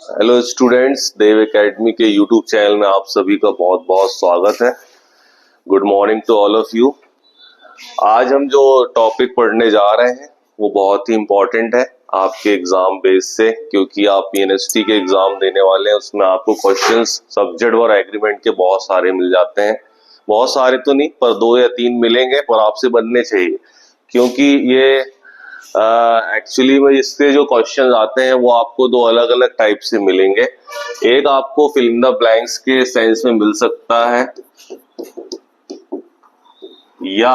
Hello students, Dev academy के YouTube channel में आप सभी का बहुत बहुत स्वागत है। Good morning to all of you. आज हम जो टॉपिक पढ़ने जा रहे हैं वो बहुत ही इम्पोर्टेंट है आपके एग्जाम बेस से, क्योंकि आप पीएनएसटी के एग्जाम देने वाले हैं। उसमें आपको क्वेश्चंस सब्जेक्ट और एग्रीमेंट के बहुत सारे मिल जाते हैं। बहुत सारे तो नहीं, पर 2 या 3 मिलेंगे, पर आपसे बनने चाहिए, क्योंकि ये एक्चुअली में इससे जो क्वेश्चन आते हैं वो आपको 2 अलग अलग टाइप से मिलेंगे। एक आपको फिल इन द ब्लैंक्स के सेंस में मिल सकता है, या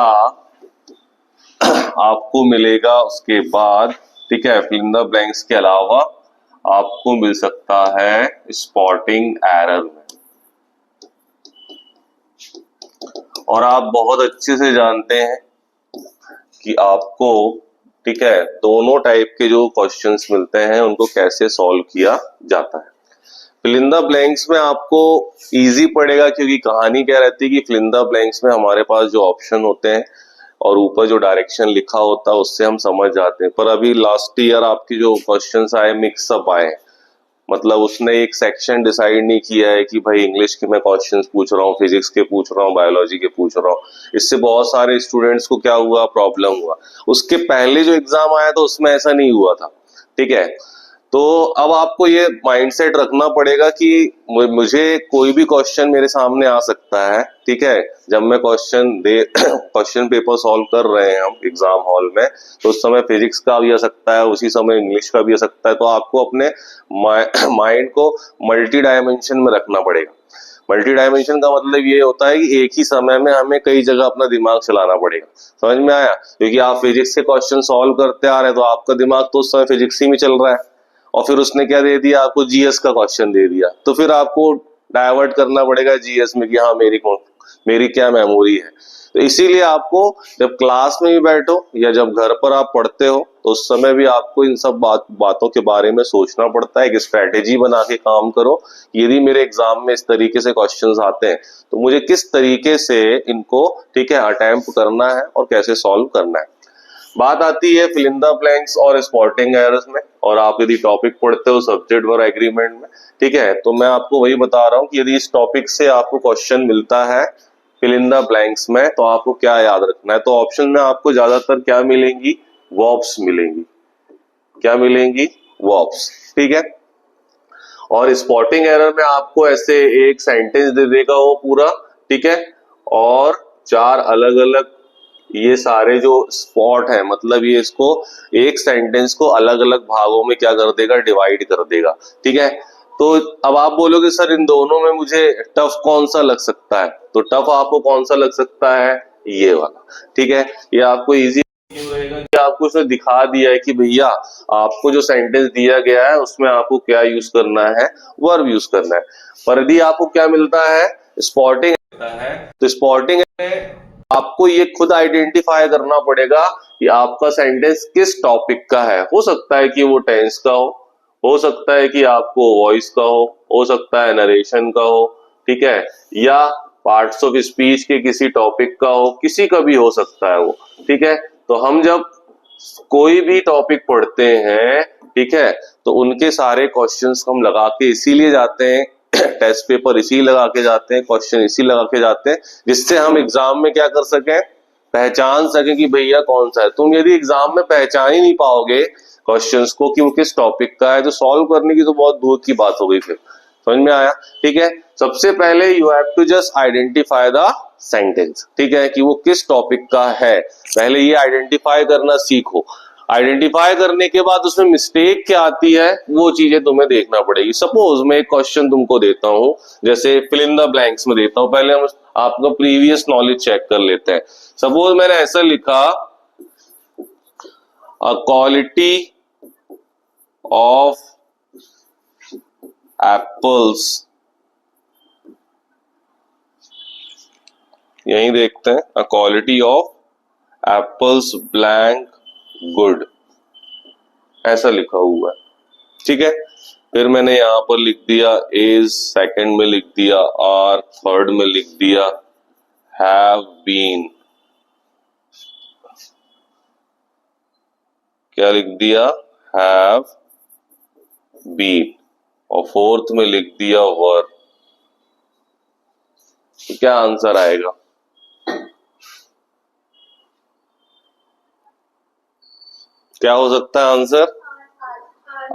आपको मिलेगा उसके बाद, ठीक है, फिल इन द ब्लैंक्स के अलावा आपको मिल सकता है स्पॉटिंग एरर में। और आप बहुत अच्छे से जानते हैं कि आपको, ठीक है, दोनों टाइप के जो क्वेश्चंस मिलते हैं उनको कैसे सॉल्व किया जाता है। फिल इन द ब्लैंक्स में आपको इजी पड़ेगा, क्योंकि कहानी क्या रहती है कि फिल इन द ब्लैंक्स में हमारे पास जो ऑप्शन होते हैं और ऊपर जो डायरेक्शन लिखा होता है उससे हम समझ जाते हैं। पर अभी लास्ट ईयर आपके जो क्वेश्चंस आए मिक्सअप आए, मतलब उसने एक सेक्शन डिसाइड नहीं किया है कि भाई इंग्लिश के मैं क्वेश्चंस पूछ रहा हूँ, फिजिक्स के पूछ रहा हूँ, बायोलॉजी के पूछ रहा हूँ। इससे बहुत सारे स्टूडेंट्स को क्या हुआ, प्रॉब्लम हुआ। उसके पहले जो एग्जाम आया था उसमें ऐसा नहीं हुआ था, ठीक है। तो अब आपको ये माइंडसेट रखना पड़ेगा कि मुझे कोई भी क्वेश्चन मेरे सामने आ सकता है, ठीक है। जब मैं क्वेश्चन पेपर सॉल्व कर रहे हैं हम एग्जाम हॉल में, तो उस समय फिजिक्स का भी आ सकता है, उसी समय इंग्लिश का भी आ सकता है। तो आपको अपने माइंड को मल्टी डायमेंशन में रखना पड़ेगा। मल्टी डायमेंशन का मतलब ये होता है कि एक ही समय में हमें कई जगह अपना दिमाग चलाना पड़ेगा। समझ में आया? क्योंकि आप फिजिक्स के क्वेश्चन सॉल्व करते आ रहे हैं तो आपका दिमाग तो उस समय फिजिक्स ही में चल रहा है, और फिर उसने क्या दे दिया आपको, जीएस का क्वेश्चन दे दिया, तो फिर आपको डाइवर्ट करना पड़ेगा जीएस में कि हाँ मेरी क्या मेमोरी है। तो इसीलिए आपको जब क्लास में भी बैठो या जब घर पर आप पढ़ते हो तो उस समय भी आपको इन सब बातों के बारे में सोचना पड़ता है। एक स्ट्रेटेजी बना के काम करो, यदि मेरे एग्जाम में इस तरीके से क्वेश्चंस आते हैं तो मुझे किस तरीके से इनको, ठीक है, अटेम्प्ट करना है और कैसे सॉल्व करना है। बात आती है फिल इन द ब्लैंक्स और स्पॉटिंग एरर्स में, और आप यदि टॉपिक पढ़ते हो सब्जेक्ट और एग्रीमेंट में, ठीक है, तो मैं आपको वही बता रहा हूं कि यदि इस टॉपिक से आपको क्वेश्चन मिलता है फिल इन द ब्लैंक्स में, तो आपको क्या याद रखना है। तो ऑप्शन में आपको ज्यादातर क्या मिलेंगी, वर्ब्स मिलेंगी। क्या मिलेंगी? वर्ब्स, ठीक है। और स्पॉटिंग एरर में आपको ऐसे एक सेंटेंस दे देगा वो पूरा, ठीक है, और 4 अलग अलग ये सारे जो स्पॉट है, मतलब ये इसको एक सेंटेंस को अलग अलग भागों में क्या कर देगा, डिवाइड कर देगा, ठीक है। तो अब आप बोलोगे सर इन दोनों में मुझे टफ कौन सा लग सकता है, तो टफ आपको कौन सा लग सकता है, ये वाला, ठीक है। ये आपको इजी क्यों रहेगा कि आपको उसने दिखा दिया है कि भैया आपको जो सेंटेंस दिया गया है उसमें आपको क्या यूज करना है, वर्ब यूज करना है। पर यदि आपको क्या मिलता है, स्पॉटिंग है, तो स्पॉटिंग में आपको ये खुद आइडेंटिफाई करना पड़ेगा कि आपका सेंटेंस किस टॉपिक का है। हो सकता है कि वो टेंस का हो सकता है कि आपको वॉइस का हो सकता है नरेशन का हो, ठीक है, या पार्ट्स ऑफ स्पीच के किसी टॉपिक का हो, किसी का भी हो सकता है वो, ठीक है। तो हम जब कोई भी टॉपिक पढ़ते हैं, ठीक है, तो उनके सारे क्वेश्चंस हम लगा के इसीलिए जाते हैं टेस्ट पेपर इसी लगा के जाते हैं, क्वेश्चन इसी लगा के जाते हैं, जिससे हम एग्जाम में क्या कर सकें, पहचान सके कि भैया कौन सा है। तुम यदि एग्जाम में पहचान ही नहीं पाओगे क्वेश्चंस को कि वो किस टॉपिक का है, तो सॉल्व करने की तो बहुत दूर की बात हो गई। फिर समझ में आया? ठीक है, सबसे पहले you have to just identify the sentence, ठीक है, कि वो किस टॉपिक का है। पहले ये आइडेंटिफाई करना सीखो। आइडेंटिफाई करने के बाद उसमें मिस्टेक क्या आती है वो चीजें तुम्हें देखना पड़ेगी। सपोज मैं एक क्वेश्चन तुमको देता हूं, जैसे फिल इन द ब्लैंक्स में देता हूं, पहले हम आपका प्रीवियस नॉलेज चेक कर लेते हैं। सपोज मैंने ऐसा लिखा, अ क्वालिटी ऑफ एप्पल्स, यही देखते हैं, a quality of apples blank good, ऐसा लिखा हुआ है, ठीक है। फिर मैंने यहां पर लिख दिया इज, सेकंड में लिख दिया आर, थर्ड में लिख दिया हैव बीन, क्या लिख दिया, हैव बीन, और फोर्थ में लिख दिया वर, तो क्या आंसर आएगा? क्या हो सकता है आंसर?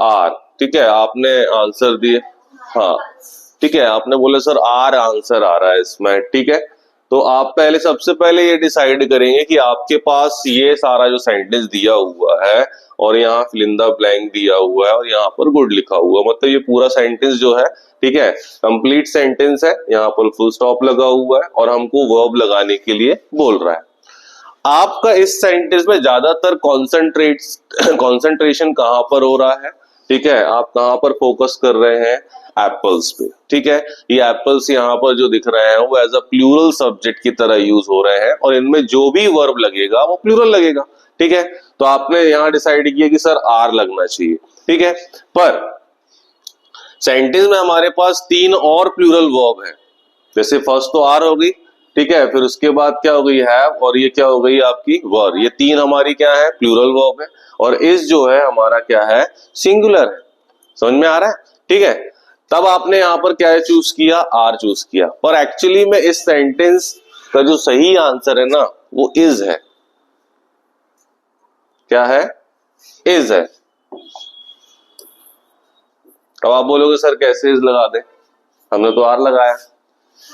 आर। ठीक है, आपने आंसर दिए। हाँ ठीक है, आपने बोले सर आर आंसर आ रहा है इसमें। ठीक है, तो आप पहले सबसे पहले ये डिसाइड करेंगे कि आपके पास ये सारा जो सेंटेंस दिया हुआ है और यहाँ फिल इन द ब्लैंक दिया हुआ है और यहाँ पर गुड लिखा हुआ है, मतलब ये पूरा सेंटेंस जो है, ठीक है, कंप्लीट सेंटेंस है, यहाँ पर फुल स्टॉप लगा हुआ है और हमको वर्ब लगाने के लिए बोल रहा है। आपका इस सेंटेंस में ज्यादातर कॉन्सेंट्रेशन कहां पर हो रहा है? ठीक है, आप कहां पर फोकस कर रहे हैं? एप्पल्स पे। ठीक है, ये एप्पल्स यहाँ पर जो दिख रहे हैं वो एज अ प्लूरल सब्जेक्ट की तरह यूज हो रहे हैं और इनमें जो भी वर्ब लगेगा वो प्लूरल लगेगा। ठीक है, तो आपने यहाँ डिसाइड किया कि सर आर लगना चाहिए। ठीक है, पर सेंटेंस में हमारे पास 3 और प्लूरल वर्ब है। जैसे फर्स्ट तो आर हो गई, ठीक है, फिर उसके बाद क्या हो गई हैव, और ये क्या हो गई आपकी वर। ये 3 हमारी क्या है? प्लूरल वर्ब है। और इस जो है हमारा क्या है? सिंगुलर है। समझ में आ रहा है? ठीक है, तब आपने यहाँ पर क्या चूज किया? आर चूज किया। पर एक्चुअली में इस सेंटेंस का जो सही आंसर है ना वो इज है। क्या है? इज है। अब आप बोलोगे सर कैसे इज लगा दे, हमने तो आर लगाया।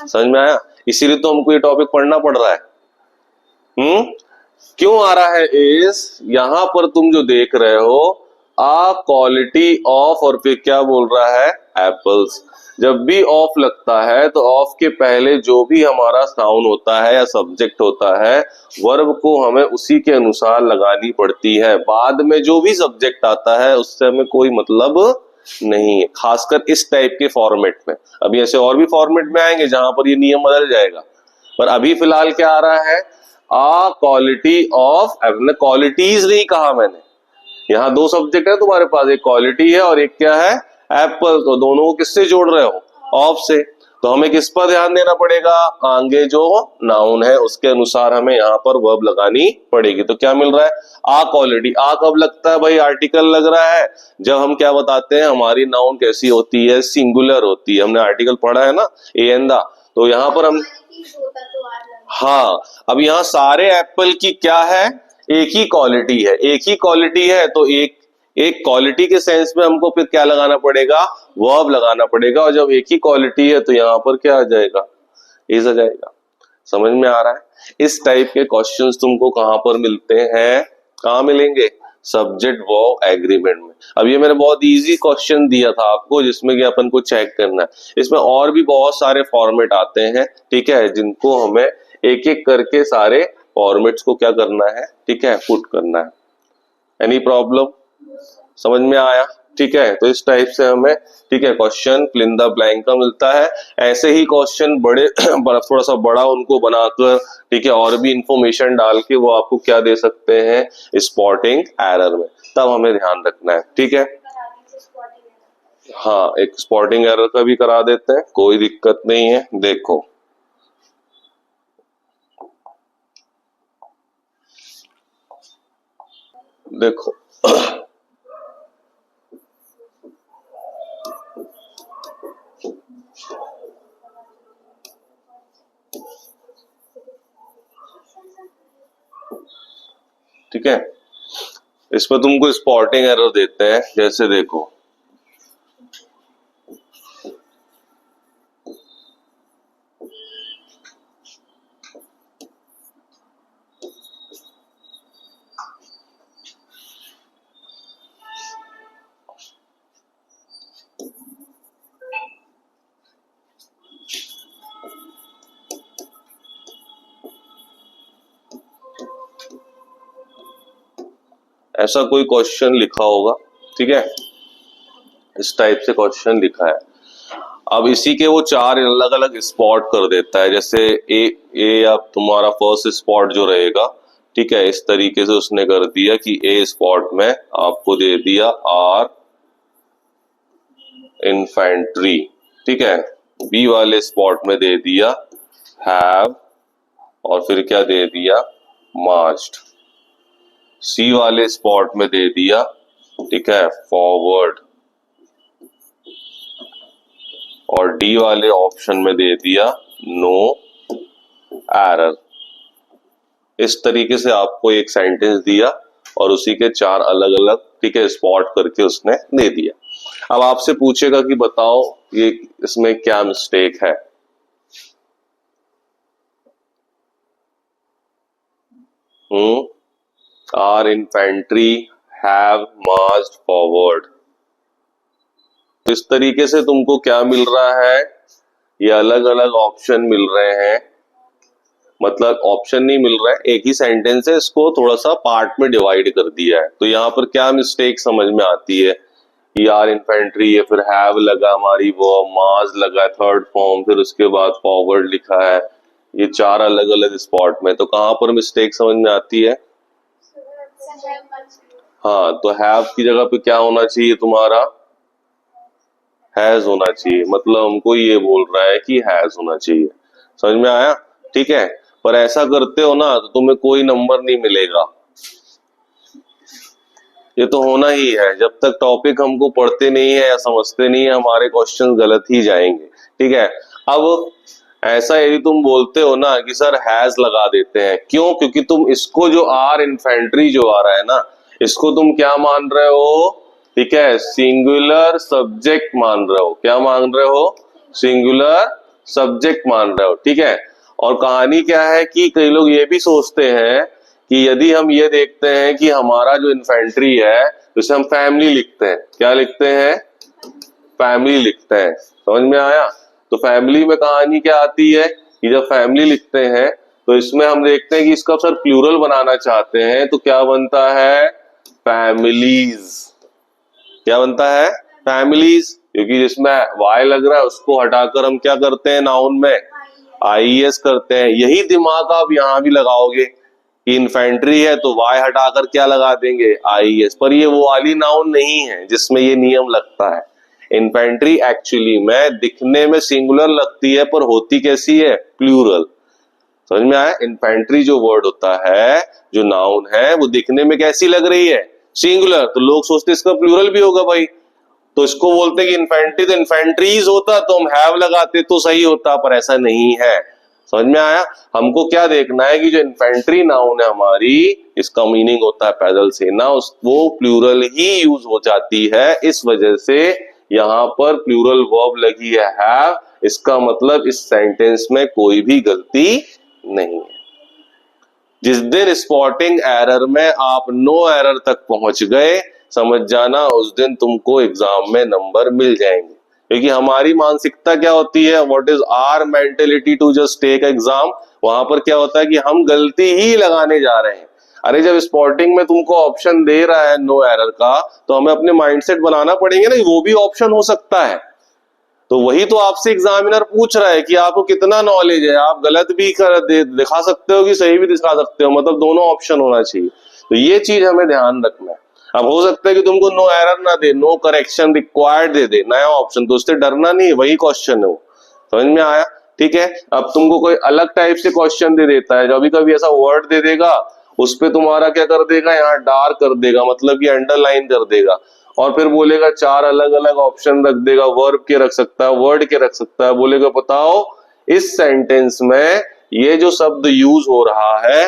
समझ में आया? इसीलिए तो हमको ये टॉपिक पढ़ना पड़ रहा है। क्यों आ रहा है इज? यहां पर तुम जो देख रहे हो आ क्वालिटी ऑफ, और फिर क्या बोल रहा है? एप्पल्स। जब भी ऑफ लगता है तो ऑफ के पहले जो भी हमारा साउंड होता है या सब्जेक्ट होता है, वर्ब को हमें उसी के अनुसार लगानी पड़ती है। बाद में जो भी सब्जेक्ट आता है उससे हमें कोई मतलब नहीं है, खासकर इस टाइप के फॉर्मेट में। अभी ऐसे और भी फॉर्मेट में आएंगे जहां पर ये नियम बदल जाएगा, पर अभी फिलहाल क्या आ रहा है? आ क्वालिटी ऑफ। क्वालिटीज नहीं कहा मैंने, यहाँ 2 सब्जेक्ट है तुम्हारे पास, एक क्वालिटी है और एक क्या है? एप्पल। तो दोनों को किससे जोड़ रहे हो? ऑफ से। तो हमें किस पर ध्यान देना पड़ेगा? आगे जो नाउन है उसके अनुसार हमें यहाँ पर वर्ब लगानी पड़ेगी। तो क्या मिल रहा है? आ क्वालिटी। आ कब लगता है भाई? आर्टिकल लग रहा है जब हम क्या बताते हैं हमारी नाउन कैसी होती है? सिंगुलर होती है। हमने आर्टिकल पढ़ा है ना, ए एन दा। तो यहाँ पर हम, हाँ, अब यहाँ सारे एप्पल की क्या है? एक ही क्वालिटी है। एक ही क्वालिटी है तो एक एक क्वालिटी के सेंस में हमको फिर क्या लगाना पड़ेगा? वर्ब लगाना पड़ेगा। और जब एक ही क्वालिटी है तो यहाँ पर क्या आ जाएगा? इज आ जाएगा। समझ में आ रहा है? इस टाइप के क्वेश्चंस तुमको कहां पर मिलते हैं? कहां मिलेंगे? सब्जेक्ट वर्ब एग्रीमेंट में। अब ये मैंने बहुत इजी क्वेश्चन दिया था आपको जिसमें कि अपन को चेक करना है। इसमें और भी बहुत सारे फॉर्मेट आते हैं, ठीक है, जिनको हमें एक एक करके सारे फॉर्मेट्स को क्या करना है? ठीक है, पुट करना है। Any problem? समझ में आया? ठीक है, तो इस टाइप से हमें, ठीक है, question fill in the blank का मिलता है। ऐसे ही क्वेश्चन बड़े थोड़ा सा बड़ा उनको बनाकर, ठीक है, और भी इंफॉर्मेशन डाल के वो आपको क्या दे सकते हैं? स्पॉटिंग एरर में। तब हमें ध्यान रखना है। ठीक है, हाँ, एक स्पॉटिंग एरर का भी करा देते हैं, कोई दिक्कत नहीं है। देखो देखो ठीक है, इसमें तुमको स्पॉटिंग एरर देते हैं। जैसे देखो, ऐसा कोई क्वेश्चन लिखा होगा, ठीक है, इस टाइप से क्वेश्चन लिखा है। अब इसी के वो 4 अलग अलग स्पॉट कर देता है। जैसे ए अब तुम्हारा फर्स्ट स्पॉट जो रहेगा, ठीक है, इस तरीके से उसने कर दिया कि ए स्पॉट में आपको दे दिया आर इन्फेंट्री, ठीक है, बी वाले स्पॉट में दे दिया हैव, और फिर क्या दे दिया? मार्च्ड। सी वाले स्पॉट में दे दिया, ठीक है, फॉरवर्ड। और डी वाले ऑप्शन में दे दिया नो एरर। इस तरीके से आपको एक सेंटेंस दिया और उसी के 4 अलग अलग, ठीक है, स्पॉट करके उसने दे दिया। अब आपसे पूछेगा कि बताओ ये इसमें क्या मिस्टेक है। Our infantry have marched forward. इस तरीके से तुमको क्या मिल रहा है, ये अलग अलग ऑप्शन मिल रहे हैं, मतलब ऑप्शन नहीं मिल रहा है, एक ही सेंटेंस है, इसको थोड़ा सा पार्ट में डिवाइड कर दिया है। तो यहाँ पर क्या मिस्टेक समझ में आती है, यार इन्फेंट्री है, फिर हैव लगा हमारी वो, मार्च लगा थर्ड फॉर्म, फिर उसके बाद फॉरवर्ड लिखा है, ये 4 अलग अलग स्पॉट में। तो कहाँ पर मिस्टेक समझ में आती है? हाँ, तो हैव की जगह पे क्या होना चाहिए तुम्हारा? हैज होना चाहिए। मतलब हमको ये बोल रहा है कि हैज होना चाहिए। समझ में आया? ठीक है। पर ऐसा करते हो ना तो तुम्हें कोई नंबर नहीं मिलेगा। ये तो होना ही है, जब तक टॉपिक हमको पढ़ते नहीं है या समझते नहीं है हमारे क्वेश्चन गलत ही जाएंगे। ठीक है। अब ऐसा यदि तुम बोलते हो ना कि सर हैज लगा देते हैं, क्यों? क्योंकि तुम इसको जो आर इन्फेंट्री जो आ रहा है ना, इसको तुम क्या मान रहे हो? ठीक है, सिंगुलर सब्जेक्ट मान रहे हो। क्या मान रहे हो? सिंगुलर सब्जेक्ट मान रहे हो। ठीक है। और कहानी क्या है कि कई लोग ये भी सोचते हैं कि यदि हम ये देखते हैं कि हमारा जो इन्फेंट्री है उसे हम फैमिली लिखते हैं। क्या लिखते हैं? फैमिली लिखते हैं। समझ में आया? तो फैमिली में कहानी क्या आती है कि जब फैमिली लिखते हैं तो इसमें हम देखते हैं कि इसका सर प्लूरल बनाना चाहते हैं, तो क्या बनता है? फैमिलीज। क्या बनता है? फैमिलीज। क्योंकि जिसमें वाई लग रहा है उसको हटाकर हम क्या करते हैं नाउन में? आईएस करते हैं। यही दिमाग आप यहां भी लगाओगे कि इन्फेंट्री है तो वाई हटाकर क्या लगा देंगे? आईएस। पर ये वो वाली नाउन नहीं है जिसमें ये नियम लगता है। इन्फेंट्री एक्चुअली में दिखने में सिंगुलर लगती है पर होती कैसी है? प्लूरल। समझ में आया? इन्फेंट्री जो वर्ड होता है, जो नाउन है, वो दिखने में कैसी लग रही है? सिंगुलर। तो लोग सोचते इसका प्लूरल भी होगा भाई, तो इसको बोलते कि इन्फेंट्री, तो इन्फेंट्रीज होता तो हम हैव लगाते तो सही होता, पर ऐसा नहीं है। समझ में आया? हमको क्या देखना है कि जो इन्फेंट्री नाउन है हमारी, इसका मीनिंग होता है पैदल सेना, वो प्लूरल ही यूज हो जाती है। इस वजह से यहाँ पर प्लूरल वर्ब लगी है हैव, इसका मतलब इस सेंटेंस में कोई भी गलती नहीं है। जिस दिन स्पॉटिंग एरर में आप नो एरर तक पहुंच गए, समझ जाना उस दिन तुमको एग्जाम में नंबर मिल जाएंगे। क्योंकि हमारी मानसिकता क्या होती है, what is our mentality to just take exam, वहां पर क्या होता है कि हम गलती ही लगाने जा रहे हैं। अरे जब स्पॉटिंग में तुमको ऑप्शन दे रहा है नो एरर का, तो हमें अपने माइंडसेट बनाना पड़ेंगे ना, वो भी ऑप्शन हो सकता है। तो वही तो आपसे एग्जामिनर पूछ रहा है कि आपको कितना नॉलेज है। आप गलत भी दिखा सकते हो कि सही भी दिखा सकते हो, मतलब दोनों ऑप्शन होना चाहिए। तो ये चीज हमें ध्यान रखना है। अब हो सकता है कि तुमको नो एरर ना दे, नो करेक्शन रिक्वायर्ड दे दे, नया ऑप्शन, तो उससे डरना नहीं है, वही क्वेश्चन है वो। समझ में आया? ठीक है। अब तुमको कोई अलग टाइप से क्वेश्चन दे देता है, जो अभी कभी ऐसा वर्ड दे देगा, उस पर तुम्हारा क्या कर देगा, यहाँ डार्क कर देगा, मतलब कि अंडरलाइन कर देगा, और फिर बोलेगा 4 अलग अलग ऑप्शन रख देगा, वर्ब के रख सकता है, वर्ड के रख सकता है, बोलेगा बताओ इस सेंटेंस में ये जो शब्द यूज हो रहा है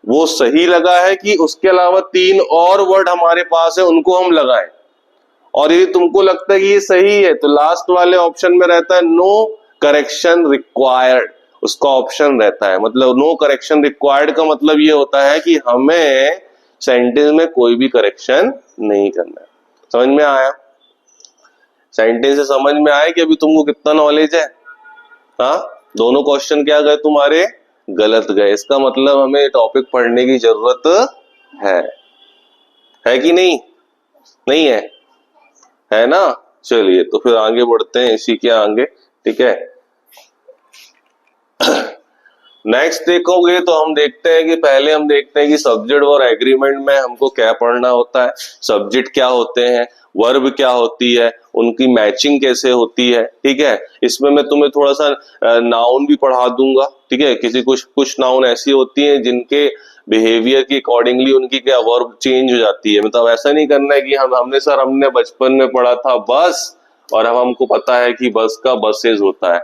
वो सही लगा है कि उसके अलावा 3 और वर्ड हमारे पास है उनको हम लगाएं। और यदि तुमको लगता है कि ये सही है तो लास्ट वाले ऑप्शन में रहता है नो करेक्शन रिक्वायर्ड, उसका ऑप्शन रहता है। मतलब नो करेक्शन रिक्वायर्ड का मतलब ये होता है कि हमें सेंटेंस में कोई भी करेक्शन नहीं करना है। समझ में आया? सेंटेंस से समझ में आया कि अभी तुमको कितना नॉलेज है? हाँ, दोनों क्वेश्चन क्या गए तुम्हारे? गलत गए। इसका मतलब हमें टॉपिक पढ़ने की जरूरत है कि नहीं? नहीं है? है ना? चलिए तो फिर आगे बढ़ते हैं इसी के आगे। ठीक है। नेक्स्ट देखोगे तो हम देखते हैं कि पहले हम देखते हैं कि सब्जेक्ट और एग्रीमेंट में हमको क्या पढ़ना होता है। सब्जेक्ट क्या होते हैं, वर्ब क्या होती है, उनकी मैचिंग कैसे होती है। ठीक है। इसमें मैं तुम्हें थोड़ा सा नाउन भी पढ़ा दूंगा। ठीक है। कुछ नाउन ऐसी होती हैं जिनके बिहेवियर के अकॉर्डिंगली उनकी क्या वर्ब चेंज हो जाती है। मतलब ऐसा नहीं करना है कि हमने बचपन में पढ़ा था बस और अब हमको पता है कि बस का बसेज होता है,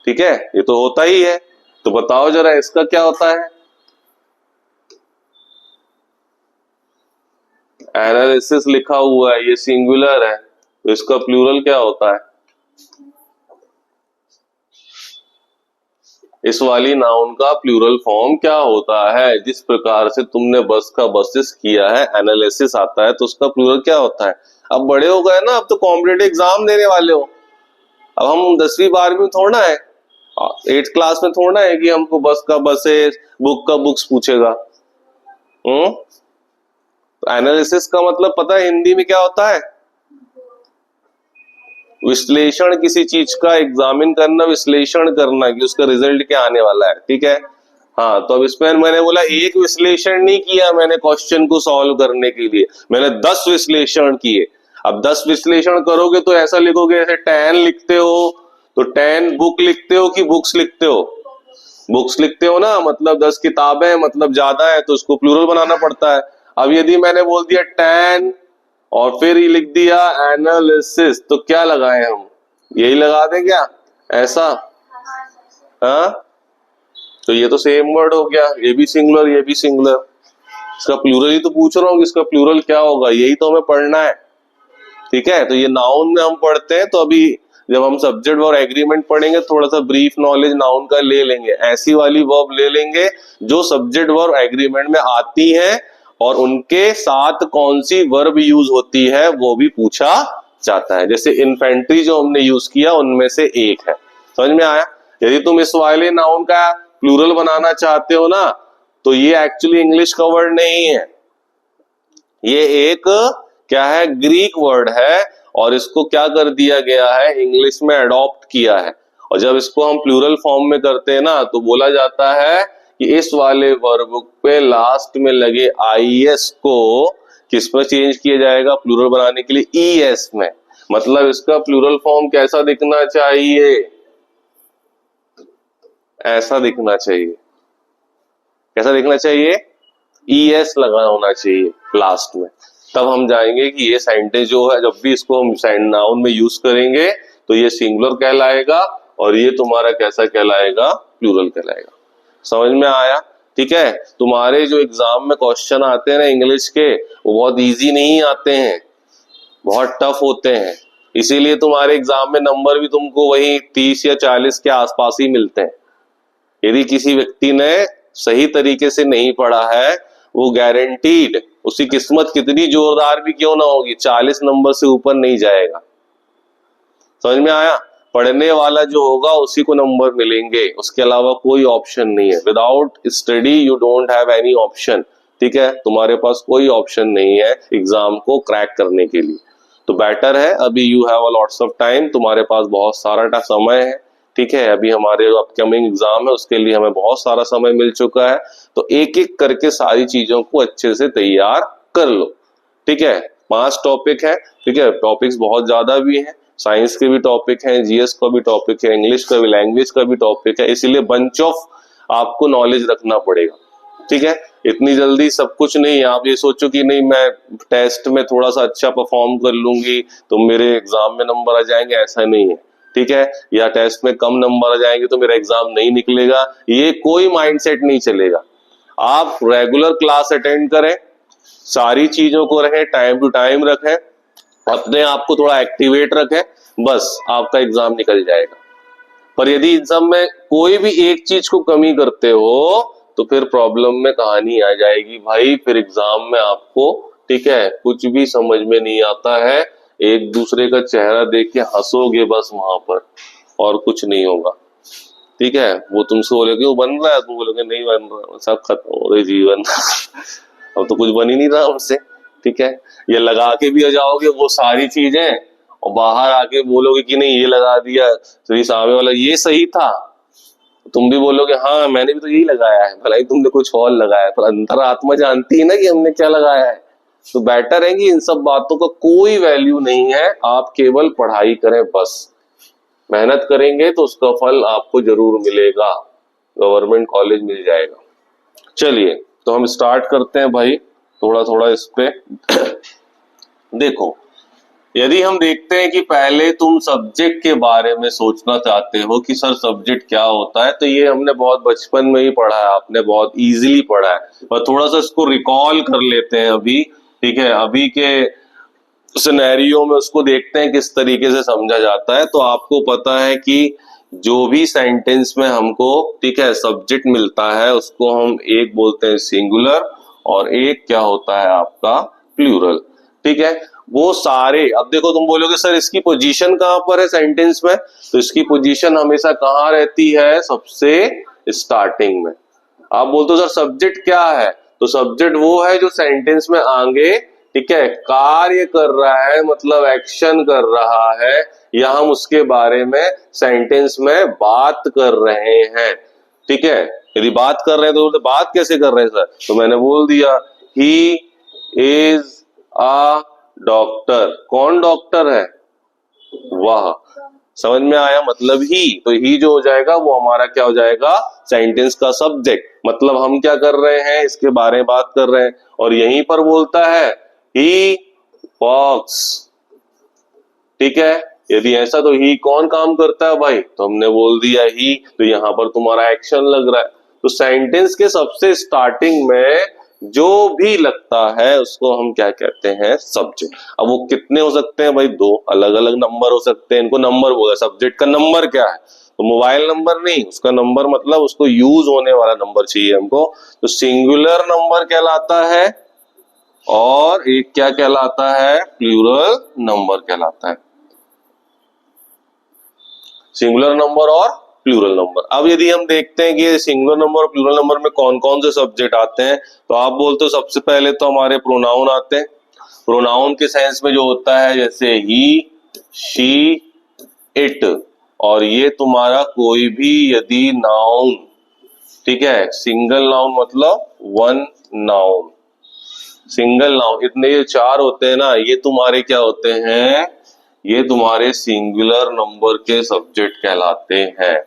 ठीक है, ये तो होता ही है। तो बताओ जरा इसका क्या होता है? एनालिसिस लिखा हुआ है, ये सिंगुलर है, तो इसका प्लूरल क्या होता है? इस वाली नाउन का प्लूरल फॉर्म क्या होता है? जिस प्रकार से तुमने बस का बसेस किया है, एनालिसिस आता है, तो उसका प्लूरल क्या होता है? अब बड़े हो गए ना, अब तो कॉम्पिटेटिव एग्जाम देने वाले हो। अब हम 10वीं 12वीं में थोड़ा है, 8th क्लास में थोड़ा है कि हमको बस का बसेस, बुक का बुक्स पूछेगा। तो एनालिसिस का मतलब पता है हिंदी में क्या होता है? विश्लेषण, किसी चीज का एग्जामिन करना, विश्लेषण करना कि उसका रिजल्ट क्या आने वाला है, ठीक है। हाँ, तो अब इसमें मैंने बोला एक विश्लेषण नहीं किया मैंने क्वेश्चन को सॉल्व करने के लिए, मैंने 10 विश्लेषण किए। अब 10 विश्लेषण करोगे तो ऐसा लिखोगे, ऐसे 10 लिखते हो तो 10 बुक लिखते हो कि बुक्स लिखते हो? बुक्स लिखते हो ना, मतलब 10 किताबें, मतलब ज्यादा है तो उसको प्लूरल बनाना पड़ता है। अब यदि मैंने बोल दिया 10 और फिर ये लिख दिया एनालिसिस, तो क्या लगाए हम? यही लगा दें क्या ऐसा? हाँ, तो ये तो सेम वर्ड हो गया, ये भी सिंगुलर ये भी सिंगुलर। इसका प्लूरल ही तो पूछ रहा हूँ कि इसका प्लूरल क्या होगा, यही तो हमें पढ़ना है, ठीक है। तो ये नाउन में हम पढ़ते हैं, तो अभी जब हम सब्जेक्ट और एग्रीमेंट पढ़ेंगे थोड़ा सा ब्रीफ नॉलेज नाउन का ले लेंगे, ऐसी वाली वर्ब ले लेंगे जो सब्जेक्ट वर्ब एग्रीमेंट में आती है और उनके साथ कौन सी वर्ब यूज होती है वो भी पूछा जाता है। जैसे इन्फेंट्री जो हमने यूज किया उनमें से एक है, समझ में आया? यदि तुम इस वाले नाउन का प्लूरल बनाना चाहते हो ना, तो ये एक्चुअली इंग्लिश का वर्ड नहीं है, ये एक क्या है, ग्रीक वर्ड है, और इसको क्या कर दिया गया है, इंग्लिश में अडॉप्ट किया है। और जब इसको हम प्लूरल फॉर्म में करते हैं ना, तो बोला जाता है कि इस वाले वर्ब पे लास्ट में लगे आईएस को किस में चेंज किया जाएगा प्लूरल बनाने के लिए? ईएस में। मतलब इसका प्लूरल फॉर्म कैसा दिखना चाहिए? ऐसा दिखना चाहिए। कैसा दिखना चाहिए? ईएस लगा होना चाहिए लास्ट में। तब हम जाएंगे कि ये सेंटेंस जो है, जब भी इसको हम नाउन में यूज करेंगे तो ये सिंगुलर कहलाएगा और ये तुम्हारा कैसा कहलाएगा? प्लूरल कहलाएगा। समझ में आया? ठीक है। तुम्हारे जो एग्जाम में क्वेश्चन आते हैं ना इंग्लिश के, वो बहुत इजी नहीं आते हैं, बहुत टफ होते हैं, इसीलिए तुम्हारे एग्जाम में नंबर भी तुमको वही 30 या 40 के आसपास ही मिलते हैं। यदि किसी व्यक्ति ने सही तरीके से नहीं पढ़ा है, वो गारंटीड, उसकी किस्मत कितनी जोरदार भी क्यों ना होगी, 40 नंबर से ऊपर नहीं जाएगा। समझ में आया? पढ़ने वाला जो होगा उसी को नंबर मिलेंगे, उसके अलावा कोई ऑप्शन नहीं है। Without study you don't have any option, ठीक है। तुम्हारे पास कोई ऑप्शन नहीं है एग्जाम को क्रैक करने के लिए। तो बेटर है, अभी you have a lots of time, तुम्हारे पास बहुत सारा समय है, ठीक है। अभी हमारे जो अपकमिंग एग्जाम है उसके लिए हमें बहुत सारा समय मिल चुका है, तो एक एक करके सारी चीजों को अच्छे से तैयार कर लो, ठीक है। 5 टॉपिक है, ठीक है, टॉपिक्स बहुत ज्यादा भी हैं, साइंस के भी टॉपिक हैं, जीएस का भी टॉपिक है, इंग्लिश का भी, लैंग्वेज का भी टॉपिक है, इसीलिए बंच ऑफ आपको नॉलेज रखना पड़ेगा, ठीक है। इतनी जल्दी सब कुछ नहीं। आप ये सोचो कि नहीं मैं टेस्ट में थोड़ा सा अच्छा परफॉर्म कर लूंगी तो मेरे एग्जाम में नंबर आ जाएंगे, ऐसा नहीं है, ठीक है। या टेस्ट में कम नंबर आ जाएंगे तो मेरा एग्जाम नहीं निकलेगा, ये कोई माइंडसेट नहीं चलेगा। आप रेगुलर क्लास अटेंड करें, सारी चीजों को रखें, टाइम टू टाइम रखें, अपने आप को थोड़ा एक्टिवेट रखें, बस आपका एग्जाम निकल जाएगा। पर यदि इन सब में कोई भी एक चीज को कमी करते हो तो फिर प्रॉब्लम में कहानी आ जाएगी भाई, फिर एग्जाम में आपको, ठीक है, कुछ भी समझ में नहीं आता है, एक दूसरे का चेहरा देख के हंसोगे बस वहां पर, और कुछ नहीं होगा, ठीक है। वो तुमसे बोलोगे वो बन रहा है, तुम बोलोगे नहीं बन रहा, सब खत्म हो गए जीवन अब तो कुछ बन ही नहीं रहा हमसे, ठीक है। ये लगा के भी आ जाओगे वो सारी चीजें, और बाहर आके बोलोगे कि नहीं ये लगा दिया तो ये सामने वाला ये सही था, तुम भी बोलोगे हाँ मैंने भी तो यही लगाया है, भला ही तुमने कुछ और लगाया, पर अंतर आत्मा जानती है ना कि हमने क्या लगाया है। तो बेटर है कि इन सब बातों का कोई वैल्यू नहीं है, आप केवल पढ़ाई करें बस, मेहनत करेंगे तो उसका फल आपको जरूर मिलेगा, गवर्नमेंट कॉलेज मिल जाएगा। चलिए तो हम स्टार्ट करते हैं भाई, थोड़ा थोड़ा इस पे देखो, यदि हम देखते हैं कि पहले तुम सब्जेक्ट के बारे में सोचना चाहते हो कि सर सब्जेक्ट क्या होता है, तो ये हमने बहुत बचपन में ही पढ़ा है, आपने बहुत इजीली पढ़ा है, और थोड़ा सा इसको रिकॉल कर लेते हैं अभी। ठीक है, अभी के सिनेरियो में उसको देखते हैं किस तरीके से समझा जाता है। तो आपको पता है कि जो भी सेंटेंस में हमको, ठीक है, सब्जेक्ट मिलता है उसको हम एक बोलते हैं सिंगुलर, और एक क्या होता है आपका प्लूरल। ठीक है, वो सारे, अब देखो तुम बोलोगे सर इसकी पोजीशन कहां पर है सेंटेंस में, तो इसकी पोजीशन हमेशा कहां रहती है, सबसे स्टार्टिंग में। आप बोलते हो सर सब्जेक्ट क्या है, तो सब्जेक्ट वो है जो सेंटेंस में आगे, ठीक है, कार्य कर रहा है, मतलब एक्शन कर रहा है, या हम उसके बारे में सेंटेंस में बात कर रहे हैं। ठीक है, यदि बात कर रहे हैं तो बात कैसे कर रहे हैं सर, तो मैंने बोल दिया ही इज अ डॉक्टर। कौन डॉक्टर है, वह। समझ में आया, मतलब ही, तो ही जो हो जाएगा वो हमारा क्या हो जाएगा, सेंटेंस का सब्जेक्ट। मतलब हम क्या कर रहे हैं, इसके बारे में बात कर रहे हैं। और यहीं पर बोलता है ही वॉक्स। ठीक है, यदि ऐसा तो ही कौन काम करता है भाई, तो हमने बोल दिया ही, तो यहां पर तुम्हारा एक्शन लग रहा है। तो सेंटेंस के सबसे स्टार्टिंग में जो भी लगता है उसको हम क्या कहते हैं, सब्जेक्ट। अब वो कितने हो सकते हैं भाई, दो अलग अलग नंबर हो सकते हैं, इनको नंबर बोला। सब्जेक्ट का नंबर क्या है, तो मोबाइल नंबर नहीं, उसका नंबर मतलब उसको यूज होने वाला नंबर चाहिए हमको। तो सिंगुलर नंबर कहलाता है, और एक क्या कहलाता है, प्लूरल नंबर कहलाता है। सिंगुलर नंबर और प्लूरल नंबर। अब यदि हम देखते हैं कि सिंगुलर नंबर और प्लूरल नंबर में कौन कौन से सब्जेक्ट आते हैं, तो आप बोलते हो सबसे पहले तो हमारे प्रोनाउन आते हैं। प्रोनाउन के सेंस में जो होता है, जैसे ही, शी, इट, और ये तुम्हारा कोई भी यदि नाउन, ठीक है, सिंगल नाउन मतलब वन नाउन, सिंगल नाउन, इतने ये चार होते हैं ना, ये तुम्हारे क्या होते हैं, ये तुम्हारे सिंगुलर नंबर के सब्जेक्ट कहलाते हैं।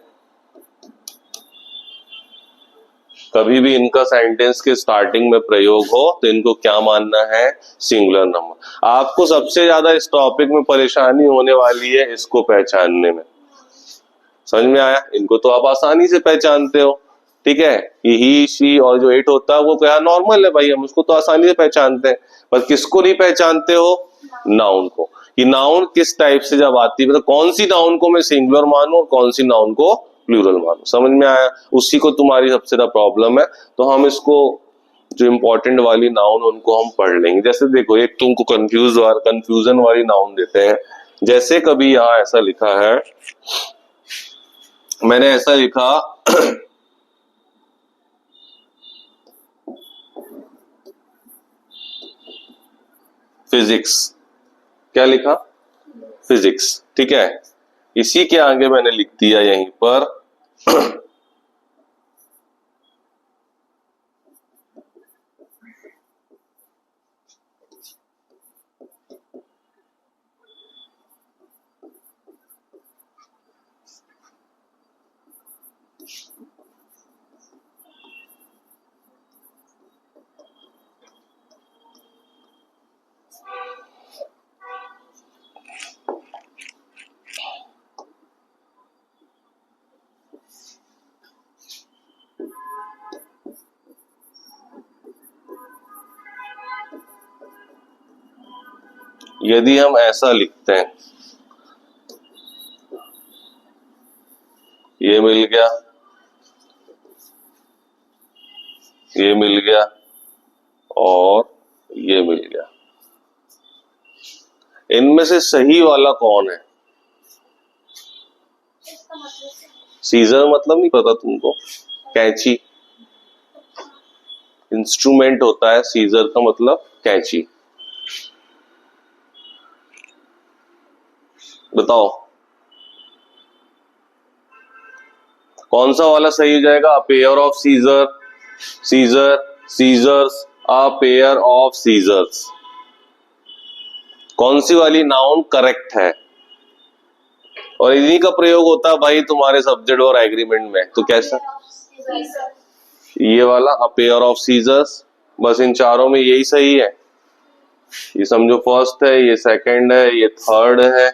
कभी भी इनका सेंटेंस के स्टार्टिंग में प्रयोग हो तो इनको क्या मानना है, सिंगुलर नंबर। आपको सबसे ज्यादा इस टॉपिक में परेशानी होने वाली है इसको पहचानने में। समझ में आया, इनको तो आप आसानी से पहचानते हो। ठीक है, ये ही, शी और जो इट होता है वो क्या नॉर्मल है भाई, हम उसको तो आसानी से पहचानते हैं। पर किसको नहीं पहचानते हो, नाउन को। कि नाउन किस टाइप से जब आती है, मतलब कौन सी नाउन को मैं सिंगुलर मानूं और कौन सी नाउन को प्लूरल मानूं। समझ में आया, उसी को तुम्हारी सबसे ज्यादा प्रॉब्लम है। तो हम इसको जो इंपॉर्टेंट वाली नाउन उनको हम पढ़ लेंगे। जैसे देखो, एक तुमको कंफ्यूजन वाली नाउन देते हैं। जैसे कभी यहाँ ऐसा लिखा है, मैंने ऐसा लिखा फिजिक्स। क्या लिखा, फिजिक्स। ठीक है, इसी के आगे मैंने लिख दिया यहीं पर यदि हम ऐसा लिखते हैं, ये मिल गया, ये मिल गया, और ये मिल गया, इनमें से सही वाला कौन है? सीजर मतलब नहीं पता तुमको, कैंची, इंस्ट्रूमेंट होता है, सीजर का मतलब कैंची। बताओ कौन सा वाला सही हो जाएगा? A pair of scissor, scissor, scissors, a pair of scissors. कौन सी वाली नाउन करेक्ट है? और इन्हीं का प्रयोग होता है भाई तुम्हारे सब्जेक्ट और एग्रीमेंट में। तो कैसा, ये वाला अ पेयर ऑफ सीजर्स, बस इन चारों में यही सही है। ये समझो फर्स्ट है, ये सेकंड है, ये थर्ड है